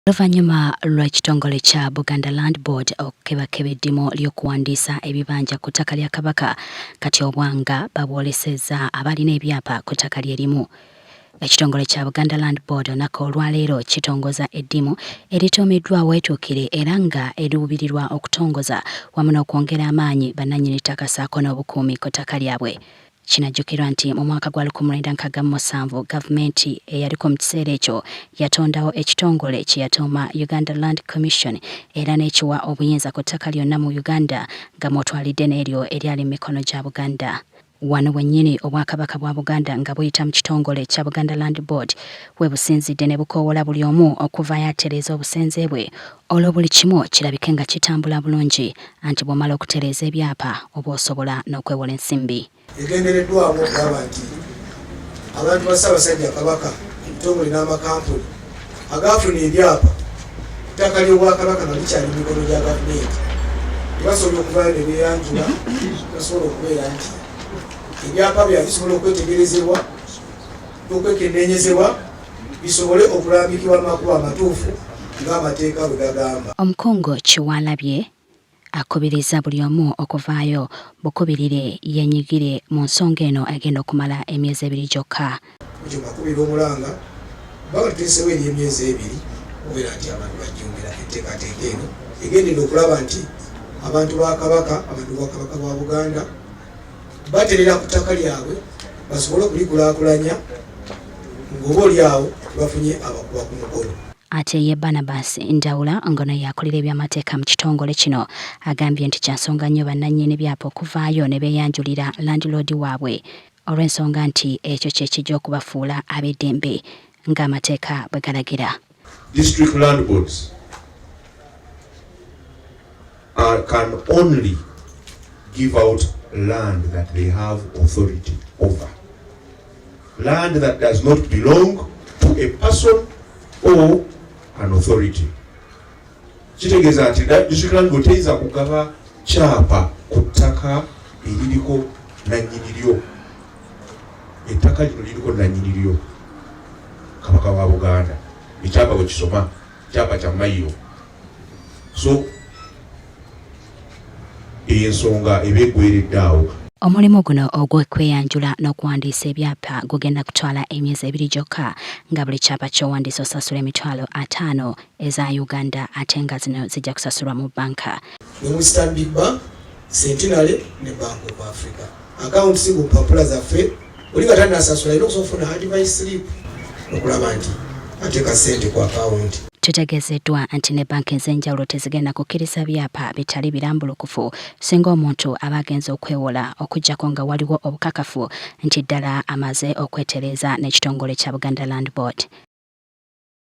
Oluvannyuma lw'ekitongole kya Buganda Land Board okukebakeba eddimu ly'okuwandiisa ebibanja ku ttaka lya Kabaka, kati obwanga babwolesezza abalina ebyapa ku ttaka lye limu. Ekitongole kya Buganda Land Board olunaku olwaleero kitongoza eddimu erituumiddwa Weetuukire era nga eruubirirwa okutongoza wamu n'okwongera amaanyi bannannyini ttaka ssaako n'obukuumi ku ttaka lyabwe. Kinajjukirwa nti mu mwaka gwa 1997 gavumenti eyaliko mu kiseera ekyo yatondawo ekitongole kye yatuuma Uganda Land Commission era n'ekiwa obuyinza ku ttaka lyonna mu Uganda nga mw'otwalidde n'eryo eryali mu mikono gya Buganda. Wano wennyini Obwakabaka bwa Buganda nga buyita mu kitongole kya Buganda Land Board we businzidde ne bukoowola buli omu okuvaayo atereeza obusenze bwe olwo buli kimu kirabike nga kitambula bulungi anti bw'omala okutereeza ebyapa oba osobola n'okwewola ensimbi. Egendereddwamu okulaba nti abantu ba Ssaabasajja Kabaka ebitongole n'amakampuni agaafuna ebyapa ettaka ly'Obwakabaka nga likyali mu mikono gya gavumenti tebasobola okuvaayo ne beeyanjula basobola okubeera nti ebyapa byabwe bisobola okwetegerezebwa n'okwekenneenyezebwa bisobole okulambikibwa mu makubo amatuufu ng'amateeka bwe gagamba. Omukungu Kiwalabye akubiriza buli omu okuvaayo bukubirire yenyigire mu nsonga eno agenda okumala emyezi 2 gyokka. Ekyo bakubira omulanga batuteesewo eri emyezi 2 obeera nti abantu bajjumbira enteekateeka eno egendera okulaba nti abantu ba Kabaka, abantu ba Kabaka bwa Buganda baterera ku ttaka lyabwe basobole okulikulaakulanya ng'oba oliawo bafunye abakuba ku mukono. Ate ye Barnabas Ndawula ngono yakulira ebyamateeka mu kitongole kino agambye nti kyansonga nnyo bannannyini byapa okuvaayo ne beeyanjulira landlord waabwe olw'ensonga nti ekyo kye kijja okubafuula ab'eddembe ng'amateeka bwe galagira. District land boards can only give out land that they have authority over. Land that does not belong to a person or an authority. Kitegeeza nti district land board teyinza kugaba kyapa ku ttaka eririko nannyini lyo. Ettaka lino liriko nannyini lyo Kabaka wa Buganda. Ekyapa bwe kisoma kyapa kya mayiro. So ensonga ebeegweredde awo. Omulimu guno ogw'okweyanjula n'okuwandiisa ebyapa gugenda kutwala emyezi 2 gyokka nga buli kyapa ky'owandiisa osasula $50 eza Uganda ate nga zino zijja kusasulwa mu banka. Mu Stanbic Bank, Centenary ne Bank of Africa. Account si ku mpapula zaffe oli nga tannasasula era okusofuna advice slip okulaba nti ateeka ssente ku account. Tutegeezeddwa nti ne banka ez'enjawulo tezigenda kukkiriza byapa bitali birambulukufu singa omuntu aba agenza okwewola okuggyako nga waliwo obukakafu nti ddala amaze okwetereeza n'ekitongole kya Buganda Land Board.